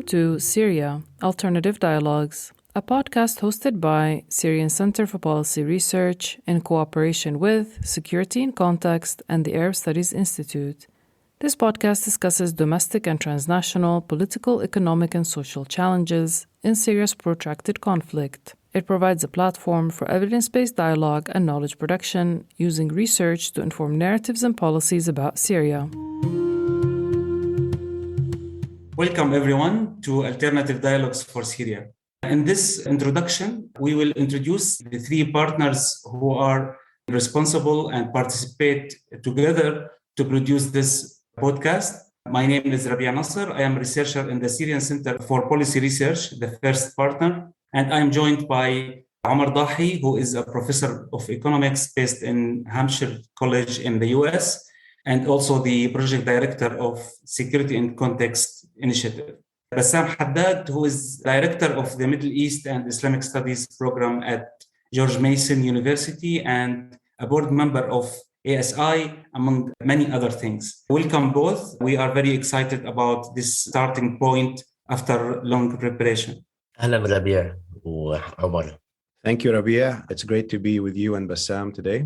to Syria, Alternative Dialogues, a podcast hosted by Syrian Center for Policy Research in cooperation with Security in Context and the Arab Studies Institute. This podcast discusses domestic and transnational political, economic, and social challenges in Syria's protracted conflict. It provides a platform for evidence-based dialogue and knowledge production using research to inform narratives and policies about Syria. Welcome everyone to Alternative Dialogues for Syria. In this introduction, we will introduce the three partners who are responsible and participate together to produce this podcast. My name is Rabie Nasser. I am a researcher in the Syrian Center for Policy Research, the first partner. And I'm joined by Omar Dahi, who is a professor of economics based in Hampshire College in the US, and also the project director of Security in Context Initiative. Bassam Haddad, who is director of the Middle East and Islamic Studies program at George Mason University and a board member of ASI, among many other things. Welcome both. We are very excited about this starting point after long preparation. أهلا ربيع وعمر. Thank you, Rabia. It's great to be with you and Bassam today.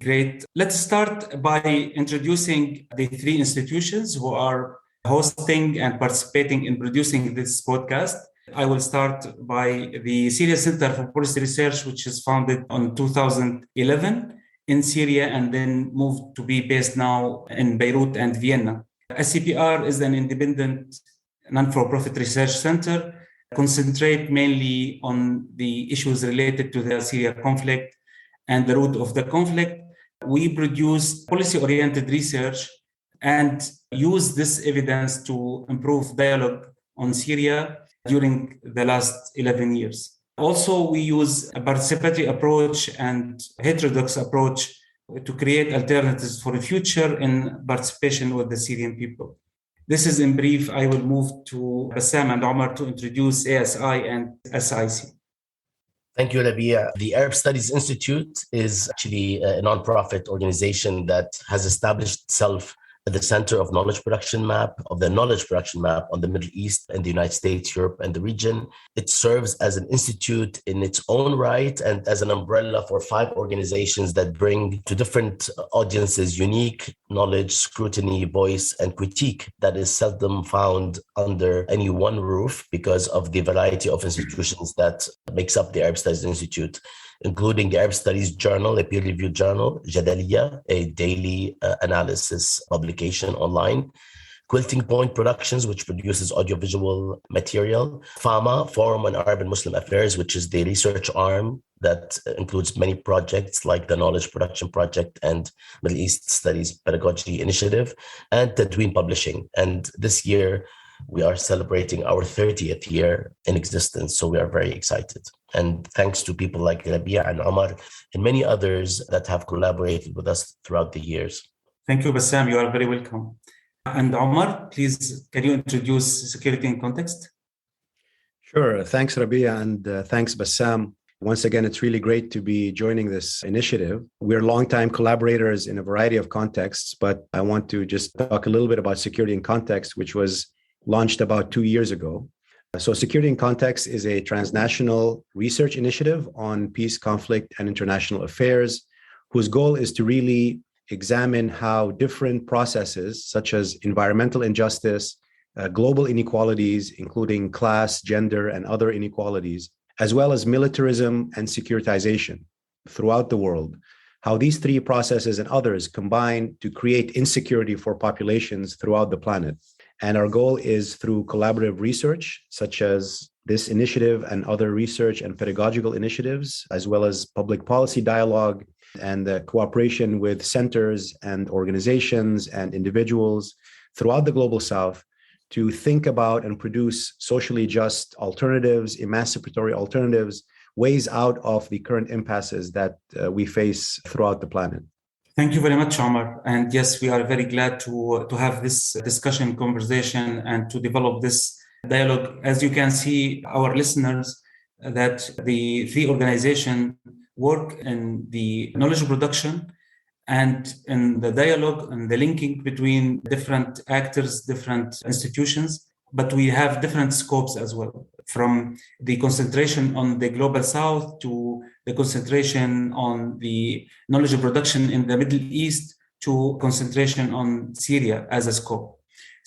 Great. Let's start by introducing the three institutions who are hosting and participating in producing this podcast. I will start by the Syrian Center for Policy Research, which is founded in 2011 in Syria and then moved to be based now in Beirut and Vienna. SCPR is an independent non-for-profit research center, concentrate mainly on the issues related to the Syria conflict and the root of the conflict. We produce policy-oriented research and use this evidence to improve dialogue on Syria during the last 11 years. Also, we use a participatory approach and heterodox approach to create alternatives for the future in participation with the Syrian people. This is in brief. I will move to Bassam and Omar to introduce ASI and SIC. Thank you, Rabia. The Arab Studies Institute is actually a nonprofit organization that has established itself at the center of the knowledge production map on the Middle East and the United States, Europe, and the region. It serves as an institute in its own right and as an umbrella for 5 organizations that bring to different audiences unique knowledge, scrutiny, voice, and critique that is seldom found under any one roof because of the variety of institutions that makes up the Arab Studies Institute, including the Arab Studies Journal, a peer-reviewed journal, Jadaliya, a daily analysis publication online, Quilting Point Productions, which produces audiovisual material, FAMA, Forum on Arab and Muslim Affairs, which is the research arm that includes many projects like the Knowledge Production Project and Middle East Studies Pedagogy Initiative, and Tadween Publishing. And this year, we are celebrating our 30th year in existence, so we are very excited. And thanks to people like Rabia and Omar and many others that have collaborated with us throughout the years. Thank you, Bassam. You are very welcome. And Omar, please, can you introduce Security in Context? Sure. Thanks, Rabia, and thanks, Bassam. Once again, it's really great to be joining this initiative. We're longtime collaborators in a variety of contexts, but I want to just talk a little bit about Security in Context, which was launched about 2 years ago. So Security in Context is a transnational research initiative on peace, conflict, and international affairs, whose goal is to really examine how different processes, such as environmental injustice, global inequalities, including class, gender, and other inequalities, as well as militarism and securitization throughout the world, how these 3 processes and others combine to create insecurity for populations throughout the planet. And our goal is through collaborative research, such as this initiative and other research and pedagogical initiatives, as well as public policy dialogue and the cooperation with centers and organizations and individuals throughout the Global South to think about and produce socially just alternatives, emancipatory alternatives, ways out of the current impasses that we face throughout the planet. Thank you very much, Omar. And yes, we are very glad to have this discussion, conversation, and to develop this dialogue. As you can see, our listeners, that the 3 organizations work in the knowledge production and in the dialogue and the linking between different actors, different institutions. but we have different scopes as well, from the concentration on the global south to the concentration on the knowledge production in the Middle East to concentration on Syria as a scope.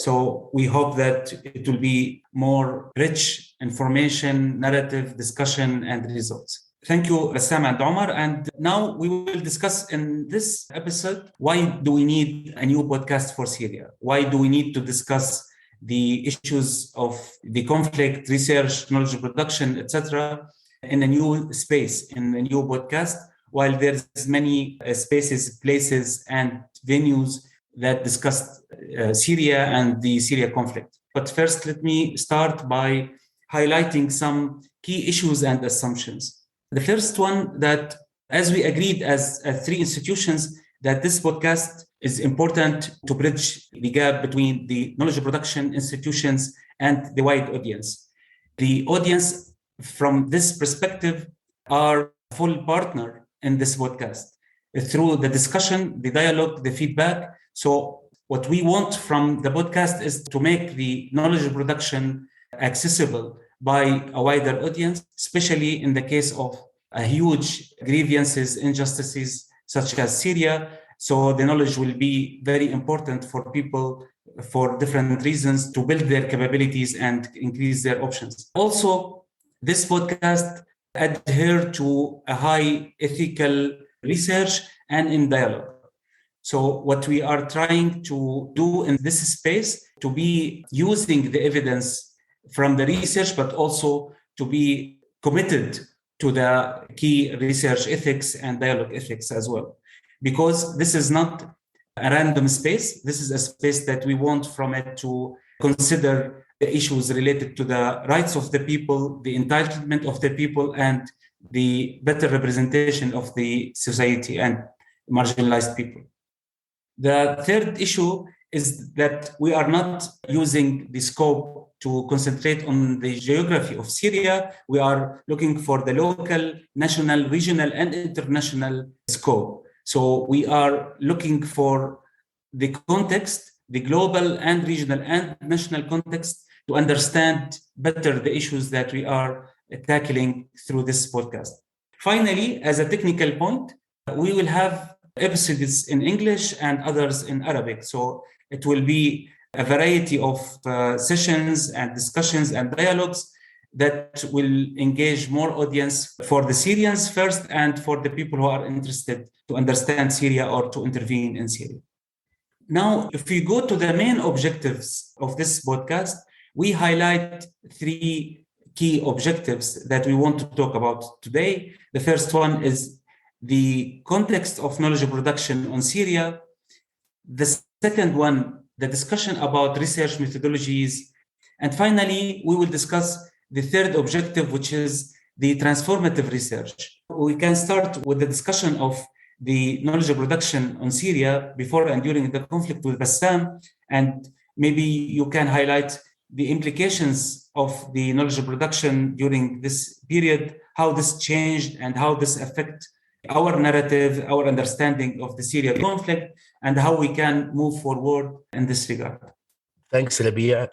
So we hope that it will be more rich information, narrative, discussion, and results. Thank you, Bassam and Omar. And now we will discuss in this episode, why do we need a new podcast for Syria? Why do we need to discuss the issues of the conflict, research, knowledge production, etc., in a new space, in a new podcast, while there's many spaces, places, and venues that discuss Syria and the Syria conflict. But first, let me start by highlighting some key issues and assumptions. The first one, that as we agreed as three institutions, that this podcast is important to bridge the gap between the knowledge production institutions and the wide audience. The audience, from this perspective, are a full partner in this podcast through the discussion, the dialogue, the feedback. So what we want from the podcast is to make the knowledge production accessible by a wider audience, especially in the case of huge grievances, injustices such as Syria. So the knowledge will be very important for people for different reasons to build their capabilities and increase their options. Also, this podcast adhere to a high ethical research and in dialogue. So what we are trying to do in this space, to be using the evidence from the research, but also to be committed to the key research ethics and dialogue ethics as well. Because this is not a random space. This is a space that we want from it to consider the issues related to the rights of the people, the entitlement of the people, and the better representation of the society and marginalized people. The third issue is that we are not using the scope to concentrate on the geography of Syria. We are looking for the local, national, regional, and international scope. So we are looking for the context, the global and regional and national context, to understand better the issues that we are tackling through this podcast. Finally, as a technical point, we will have episodes in English and others in Arabic. So it will be a variety of sessions and discussions and dialogues that will engage more audience for the Syrians first and for the people who are interested to understand Syria or to intervene in Syria. Now, if we go to the main objectives of this podcast, we highlight three key objectives that we want to talk about today. The first one is the context of knowledge production on Syria. The second one, the discussion about research methodologies. And finally, we will discuss the third objective, which is the transformative research. We can start with the discussion of the knowledge production on Syria before and during the conflict with Bassam, and maybe you can highlight the implications of the knowledge production during this period, how this changed and how this affects our narrative, our understanding of the Syria conflict, and how we can move forward in this regard. Thanks, Rabie.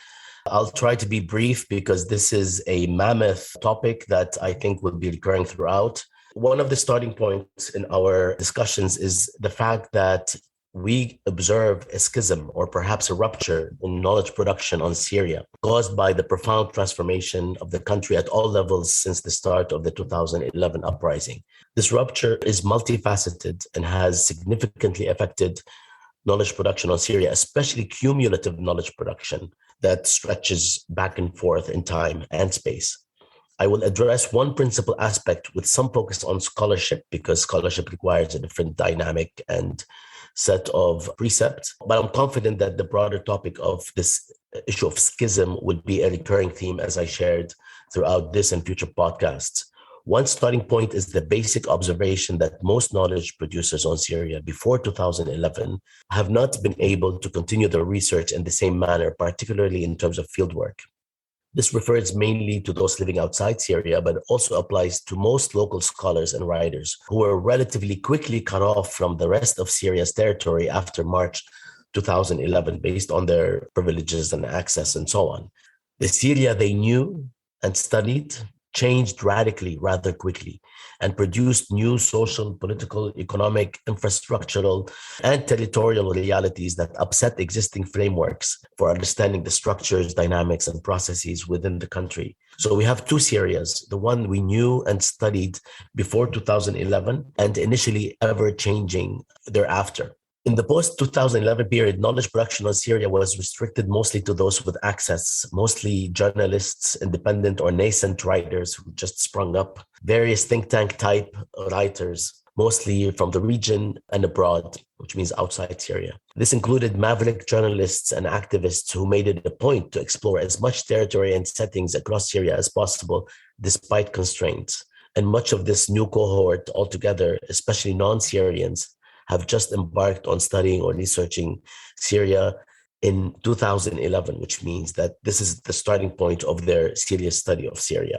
I'll try to be brief because this is a mammoth topic that I think will be recurring throughout. One of the starting points in our discussions is the fact that we observe a schism or perhaps a rupture in knowledge production on Syria caused by the profound transformation of the country at all levels since the start of the 2011 uprising. This rupture is multifaceted and has significantly affected knowledge production on Syria, especially cumulative knowledge production that stretches back and forth in time and space. I will address one principal aspect with some focus on scholarship because scholarship requires a different dynamic and set of precepts. But I'm confident that the broader topic of this issue of schism will be a recurring theme as I shared throughout this and future podcasts. One starting point is the basic observation that most knowledge producers on Syria before 2011 have not been able to continue their research in the same manner, particularly in terms of fieldwork. This refers mainly to those living outside Syria, but also applies to most local scholars and writers who were relatively quickly cut off from the rest of Syria's territory after March 2011, based on their privileges and access and so on. The Syria they knew and studied changed radically rather quickly and produced new social, political, economic, infrastructural, and territorial realities that upset existing frameworks for understanding the structures, dynamics, and processes within the country. So we have two Syrias, the one we knew and studied before 2011 and initially ever changing thereafter. In the post-2011 period, knowledge production on Syria was restricted mostly to those with access, mostly journalists, independent or nascent writers who just sprung up, various think tank type writers, mostly from the region and abroad, which means outside Syria. This included maverick journalists and activists who made it a point to explore as much territory and settings across Syria as possible, despite constraints. And much of this new cohort altogether, especially non-Syrians, have just embarked on studying or researching Syria in 2011, which means that this is the starting point of their serious study of Syria.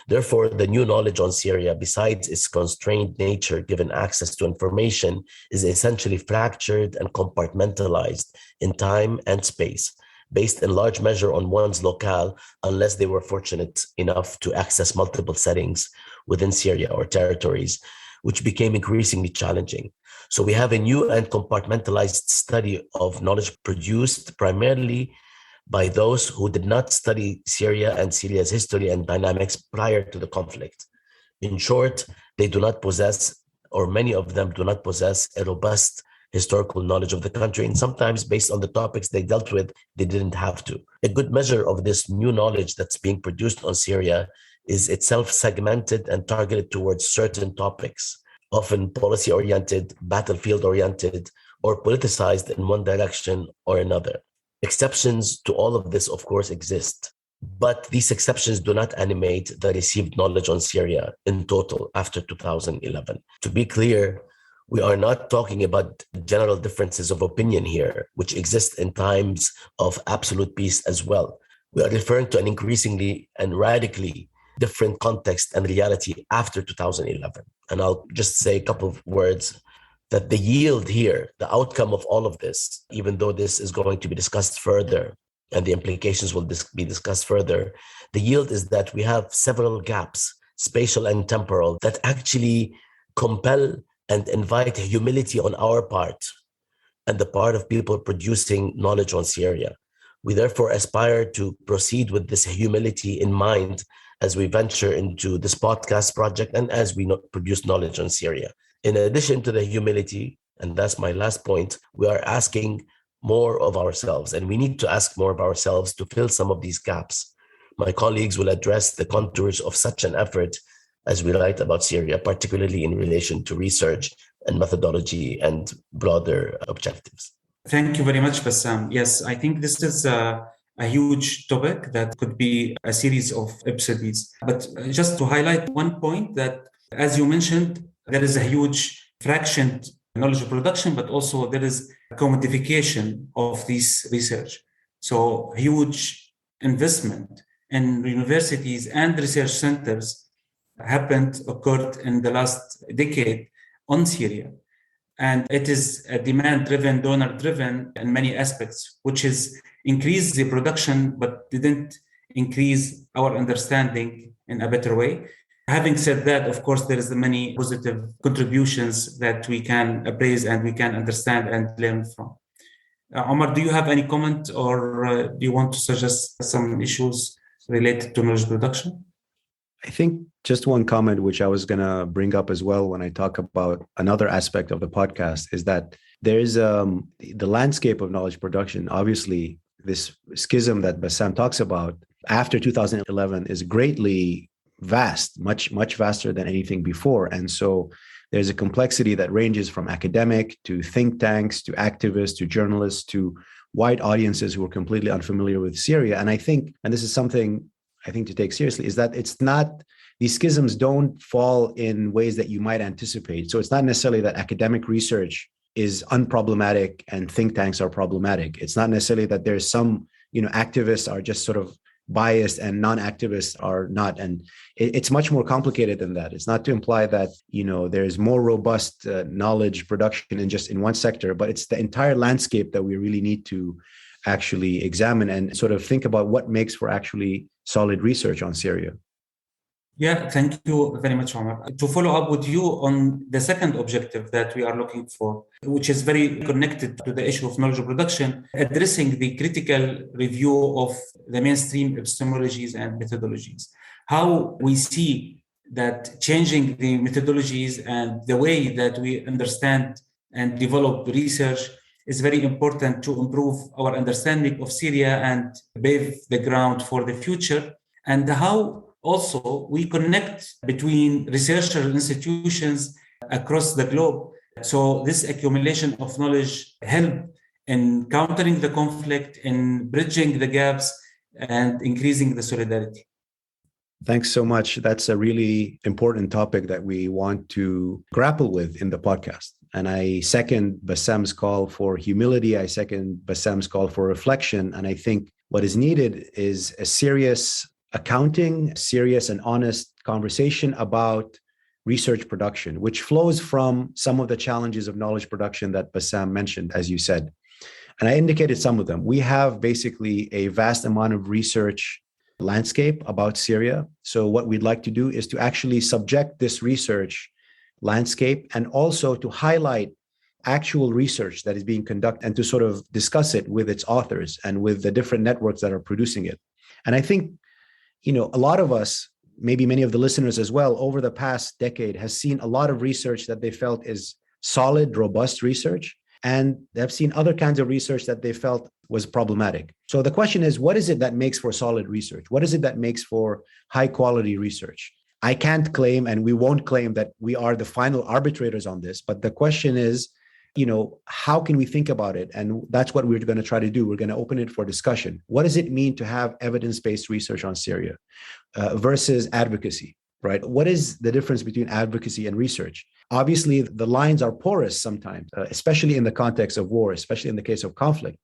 Therefore, the new knowledge on Syria, besides its constrained nature given access to information, is essentially fractured and compartmentalized in time and space, based in large measure on one's locale, unless they were fortunate enough to access multiple settings within Syria or territories, which became increasingly challenging. So we have a new and compartmentalized study of knowledge produced primarily by those who did not study Syria and Syria's history and dynamics prior to the conflict. In short, they do not possess, or many of them do not possess, a robust historical knowledge of the country. And sometimes based on the topics they dealt with, they didn't have to. A good measure of this new knowledge that's being produced on Syria is itself segmented and targeted towards certain topics, often policy-oriented, battlefield-oriented, or politicized in one direction or another. Exceptions to all of this, of course, exist, but these exceptions do not animate the received knowledge on Syria in total after 2011. To be clear, we are not talking about general differences of opinion here, which exist in times of absolute peace as well. We are referring to an increasingly and radically different context and reality after 2011. And I'll just say a couple of words that the yield here, the outcome of all of this, even though this is going to be discussed further and the implications will be discussed further, the yield is that we have several gaps, spatial and temporal, that actually compel and invite humility on our part and the part of people producing knowledge on Syria. We therefore aspire to proceed with this humility in mind as we venture into this podcast project and as we produce knowledge on Syria. In addition to the humility, and that's my last point, we are asking more of ourselves, and we need to ask more of ourselves to fill some of these gaps. My colleagues will address the contours of such an effort as we write about Syria, particularly in relation to research and methodology and broader objectives. Thank you very much, Bassam. Yes, I think this is a huge topic that could be a series of episodes. But just to highlight one point that, as you mentioned, there is a huge fractioned knowledge production, but also there is a commodification of this research. So huge investment in universities and research centers occurred in the last decade on Syria. And it is a demand-driven, donor-driven in many aspects, which is increased the production, but didn't increase our understanding in a better way. Having said that, of course, there is the many positive contributions that we can appraise and we can understand and learn from. Omar, do you have any comment or do you want to suggest some issues related to knowledge production? I think just one comment, which I was going to bring up as well when I talk about another aspect of the podcast, is that there is the landscape of knowledge production. Obviously, this schism that Bassam talks about after 2011 is greatly vast, much vaster than anything before. And so there's a complexity that ranges from academic to think tanks to activists to journalists to wide audiences who are completely unfamiliar with Syria. And I think, and this is something I think to take seriously, is that it's not, these schisms don't fall in ways that you might anticipate. So it's not necessarily that academic research is unproblematic and think tanks are problematic. It's not necessarily that there's some, activists are just sort of biased and non-activists are not. And it's much more complicated than that. It's not to imply that, there's more robust knowledge production in one sector, but it's the entire landscape that we really need to actually examine and sort of think about what makes for actually solid research on Syria. Yeah, thank you very much, Omar. To follow up with you on the second objective that we are looking for, which is very connected to the issue of knowledge production, addressing the critical review of the mainstream epistemologies and methodologies. How we see that changing the methodologies and the way that we understand and develop research is very important to improve our understanding of Syria and pave the ground for the future, and how also we connect between researcher institutions across the globe. So this accumulation of knowledge help in countering the conflict, in bridging the gaps, and increasing the solidarity. Thanks so much. That's a really important topic that we want to grapple with in the podcast. And I second Bassam's call for humility. I second Bassam's call for reflection. And I think what is needed is a serious accounting, serious and honest conversation about research production, which flows from some of the challenges of knowledge production that Bassam mentioned, as you said. And I indicated some of them. We have basically a vast amount of research landscape about Syria. So what we'd like to do is to actually subject this research landscape and also to highlight actual research that is being conducted and to sort of discuss it with its authors and with the different networks that are producing it. And I think, a lot of us, maybe many of the listeners as well, over the past decade has seen a lot of research that they felt is solid, robust research. And they've seen other kinds of research that they felt was problematic. So the question is, what is it that makes for solid research? What is it that makes for high quality research? I can't claim, and we won't claim that we are the final arbitrators on this, but the question is, how can we think about it? And that's what we're going to try to do. We're going to open it for discussion. What does it mean to have evidence-based research on Syria versus advocacy, right? What is the difference between advocacy and research? Obviously, the lines are porous sometimes, especially in the context of war, especially in the case of conflict.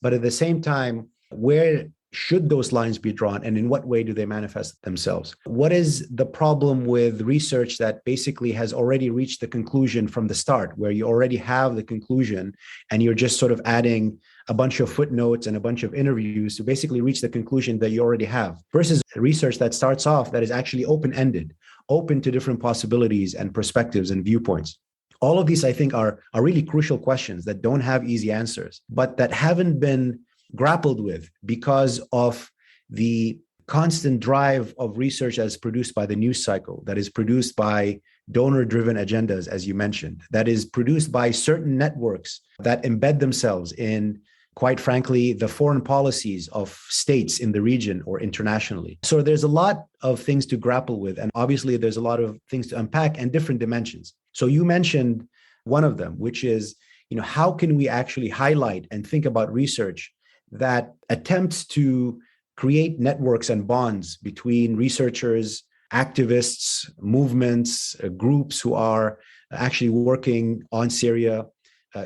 But at the same time, where should those lines be drawn, and in what way do they manifest themselves? What is the problem with research that basically has already reached the conclusion from the start, where you already have the conclusion and you're just sort of adding a bunch of footnotes and a bunch of interviews to basically reach the conclusion that you already have, versus research that starts off that is actually open-ended, open to different possibilities and perspectives and viewpoints? All of these, I think, are really crucial questions that don't have easy answers, but that haven't been grappled with because of the constant drive of research that is produced by the news cycle, that is produced by donor-driven agendas, as you mentioned, that is produced by certain networks that embed themselves in, quite frankly, the foreign policies of states in the region or internationally. So there's a lot of things to grapple with, and obviously there's a lot of things to unpack and different dimensions. So you mentioned one of them, which is, how can we actually highlight and think about research that attempts to create networks and bonds between researchers, activists, movements, groups who are actually working on Syria,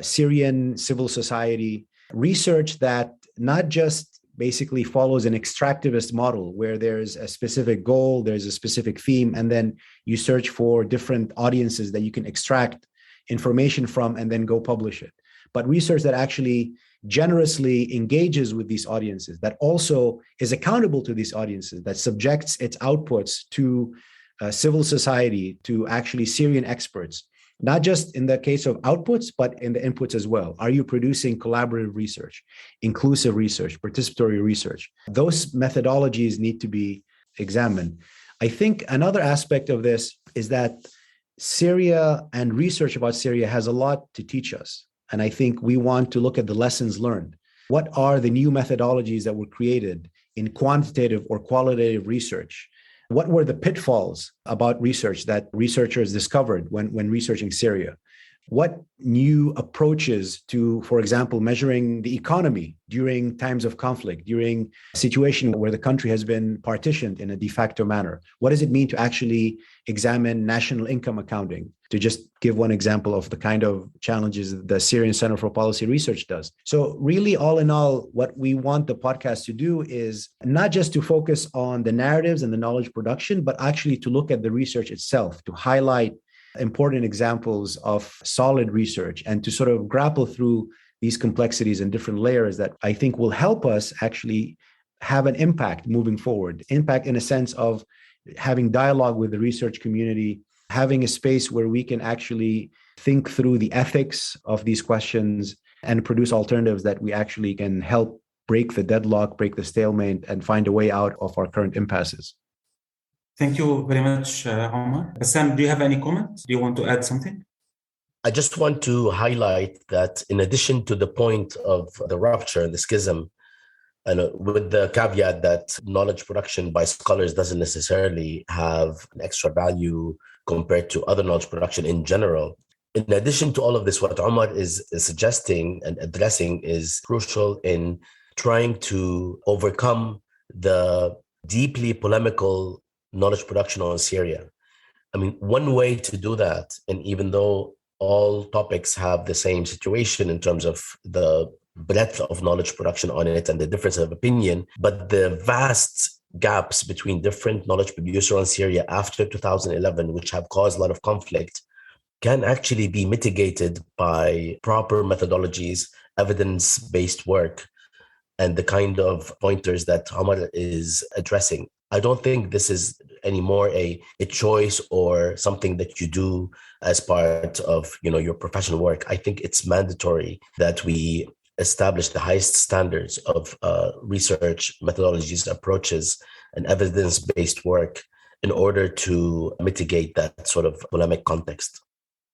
Syrian civil society, research that not just basically follows an extractivist model where there's a specific goal, there's a specific theme, and then you search for different audiences that you can extract information from and then go publish it. But research that actually generously engages with these audiences, that also is accountable to these audiences, that subjects its outputs to civil society, to actually Syrian experts, not just in the case of outputs, but in the inputs as well. Are you producing collaborative research, inclusive research, participatory research? Those methodologies need to be examined. I think another aspect of this is that Syria and research about Syria has a lot to teach us. And I think we want to look at the lessons learned. What are the new methodologies that were created in quantitative or qualitative research? What were the pitfalls about research that researchers discovered when researching Syria? What new approaches to, for example, measuring the economy during times of conflict, during a situation where the country has been partitioned in a de facto manner? What does it mean to actually examine national income accounting? To just give one example of the kind of challenges the Syrian Center for Policy Research does. So really, all in all, what we want the podcast to do is not just to focus on the narratives and the knowledge production, but actually to look at the research itself, to highlight important examples of solid research and to sort of grapple through these complexities and different layers that I think will help us actually have an impact moving forward. Impact in a sense of having dialogue with the research community, having a space where we can actually think through the ethics of these questions and produce alternatives that we actually can help break the deadlock, break the stalemate, and find a way out of our current impasses. Thank you very much, Omar. Bassam, do you have any comments? Do you want to add something? I just want to highlight that in addition to the point of the rupture and the schism, and with the caveat that knowledge production by scholars doesn't necessarily have an extra value compared to other knowledge production in general. In addition to all of this, what Omar is suggesting and addressing is crucial in trying to overcome the deeply polemical knowledge production on Syria. I mean, one way to do that, and even though all topics have the same situation in terms of the breadth of knowledge production on it and the difference of opinion, but the vast gaps between different knowledge producers on Syria after 2011, which have caused a lot of conflict, can actually be mitigated by proper methodologies, evidence-based work, and the kind of pointers that Omar is addressing. I don't think this is anymore a choice or something that you do as part of your professional work. I think it's mandatory that we establish the highest standards of research methodologies, approaches, and evidence-based work in order to mitigate that sort of polemic context.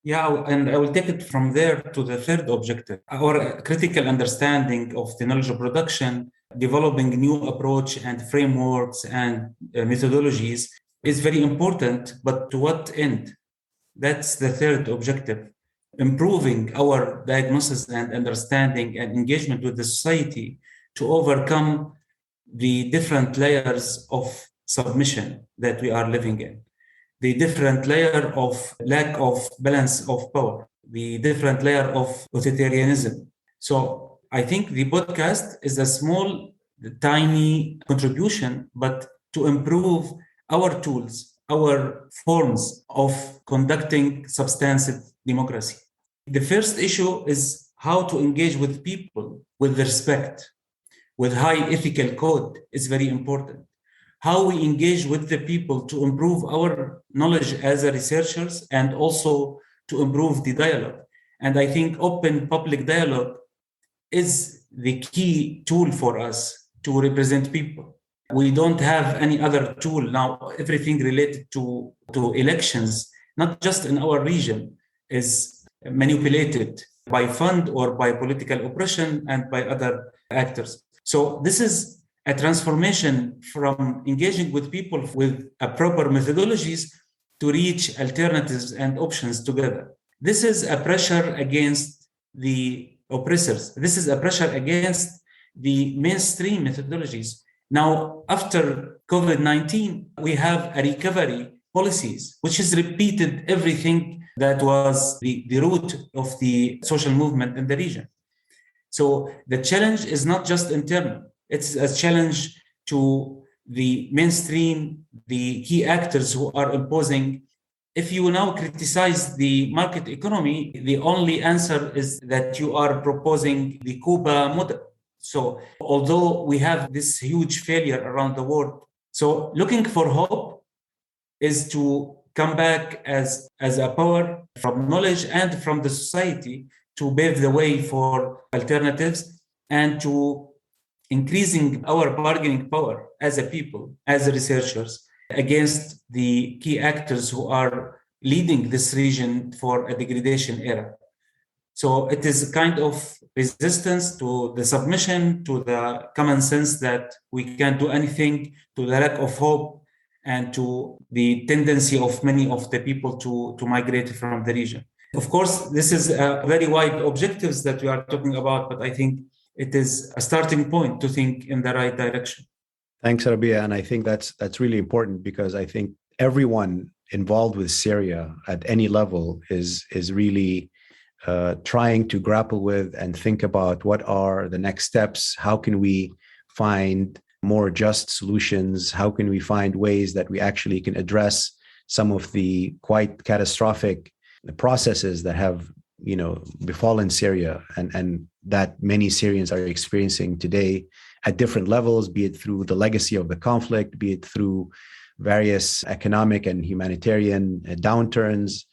Yeah, and I will take it from there to the third objective. Our critical understanding of the knowledge of production, developing new approach and frameworks and methodologies is very important, but to what end? That's the third objective. Improving our diagnosis and understanding and engagement with the society to overcome the different layers of submission that we are living in, the different layer of lack of balance of power, the different layer of authoritarianism. So I think the podcast is a small, tiny contribution, but to improve our tools, our forms of conducting substantive democracy. The first issue is how to engage with people with respect, with high ethical code is very important. How we engage with the people to improve our knowledge as a researchers and also to improve the dialogue. And I think open public dialogue is the key tool for us to represent people. We don't have any other tool now. Everything related to elections, not just in our region, is manipulated by fund or by political oppression and by other actors. So this is a transformation from engaging with people with a proper methodologies to reach alternatives and options together. This is a pressure against the oppressors. This is a pressure against the mainstream methodologies. Now, after COVID-19, we have a recovery policies, which is repeated everything that was the root of the social movement in the region. So the challenge is not just internal. It's a challenge to the mainstream, the key actors who are imposing. If you now criticize the market economy, the only answer is that you are proposing the Cuba model. So although we have this huge failure around the world, so looking for hope is to come back as a power from knowledge and from the society to pave the way for alternatives and to increasing our bargaining power as a people, as researchers, against the key actors who are leading this region for a degradation era. So it is a kind of resistance to the submission, to the common sense that we can't do anything, to the lack of hope, and to the tendency of many of the people to migrate from the region. Of course, this is a very wide objectives that we are talking about, but I think it is a starting point to think in the right direction. Thanks, Rabie. And I think that's really important because I think everyone involved with Syria at any level is really trying to grapple with and think about what are the next steps. How can we find more just solutions? How can we find ways that we actually can address some of the quite catastrophic processes that have befallen Syria and that many Syrians are experiencing today at different levels, be it through the legacy of the conflict, be it through various economic and humanitarian downturns,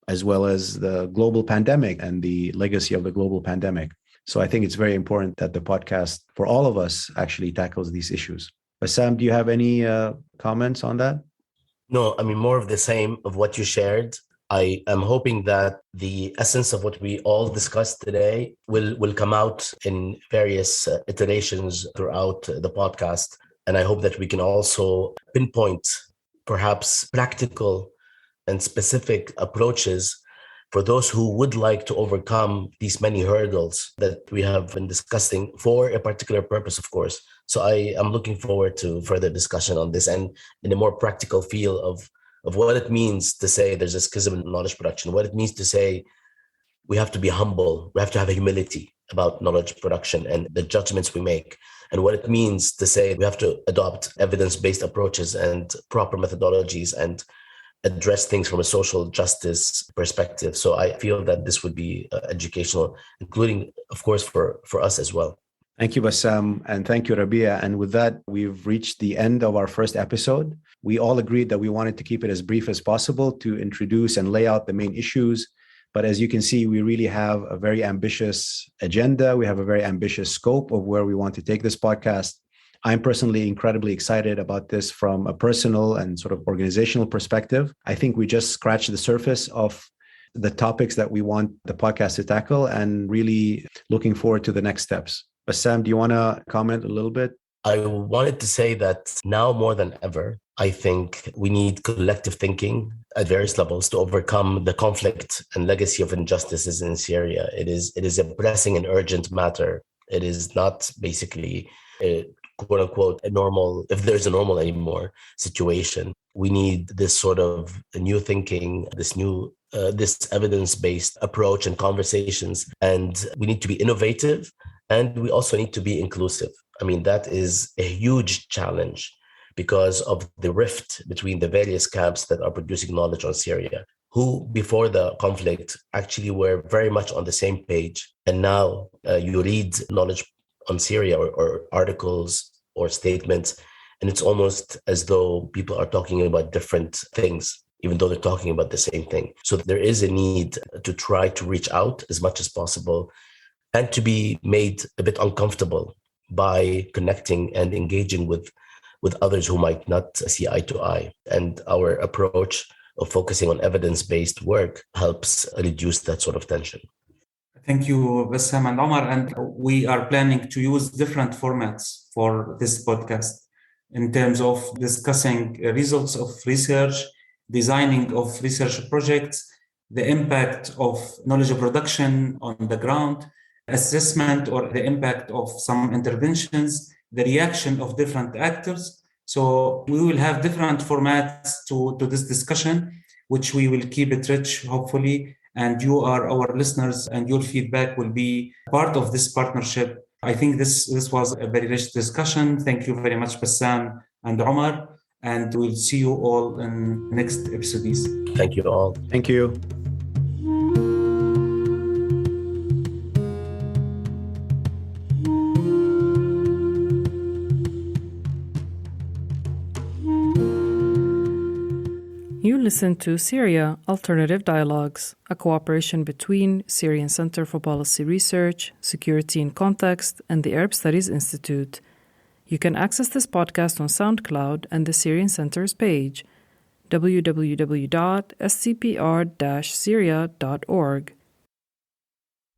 as well as the global pandemic and the legacy of the global pandemic. So I think it's very important that the podcast for all of us actually tackles these issues. Bassam, do you have any comments on that? No, I mean, more of the same of what you shared. I am hoping that the essence of what we all discussed today will come out in various iterations throughout the podcast. And I hope that we can also pinpoint perhaps practical and specific approaches for those who would like to overcome these many hurdles that we have been discussing for a particular purpose, of course. So I am looking forward to further discussion on this and in a more practical feel of what it means to say there's a schism in knowledge production, what it means to say we have to be humble, we have to have a humility about knowledge production and the judgments we make, and what it means to say we have to adopt evidence-based approaches and proper methodologies and address things from a social justice perspective. So I feel that this would be educational, including, of course, for us as well. Thank you, Bassam, and thank you, Rabie. And with that, we've reached the end of our first episode. We all agreed that we wanted to keep it as brief as possible to introduce and lay out the main issues. But as you can see, we really have a very ambitious agenda. We have a very ambitious scope of where we want to take this podcast. I'm personally incredibly excited about this from a personal and sort of organizational perspective. I think we just scratched the surface of the topics that we want the podcast to tackle and really looking forward to the next steps. Bassam, do you want to comment a little bit? I wanted to say that now more than ever, I think we need collective thinking at various levels to overcome the conflict and legacy of injustices in Syria. It is a pressing and urgent matter. It is not basically a quote unquote a normal, if there's a normal anymore, situation. We need this sort of new thinking, this evidence-based approach and conversations, and we need to be innovative, and we also need to be inclusive. I mean, that is a huge challenge because of the rift between the various camps that are producing knowledge on Syria, who before the conflict actually were very much on the same page. And now you read knowledge on Syria or articles or statements, and it's almost as though people are talking about different things, even though they're talking about the same thing. So there is a need to try to reach out as much as possible and to be made a bit uncomfortable by connecting and engaging with others who might not see eye to eye. And our approach of focusing on evidence-based work helps reduce that sort of tension. Thank you, Bassam and Omar. And we are planning to use different formats for this podcast in terms of discussing results of research, designing of research projects, the impact of knowledge production on the ground, assessment or the impact of some interventions, the reaction of different actors. So we will have different formats to this discussion, which we will keep it rich, hopefully. And you are our listeners, and your feedback will be part of this partnership. I think this was a very rich discussion. Thank you very much, Bassam and Omar. And we'll see you all in next episodes. Thank you all. Thank you. You listen to Syria Alternative Dialogues, a cooperation between Syrian Center for Policy Research, Security in Context, and the Arab Studies Institute. You can access this podcast on SoundCloud and the Syrian Center's page, www.scpr-syria.org.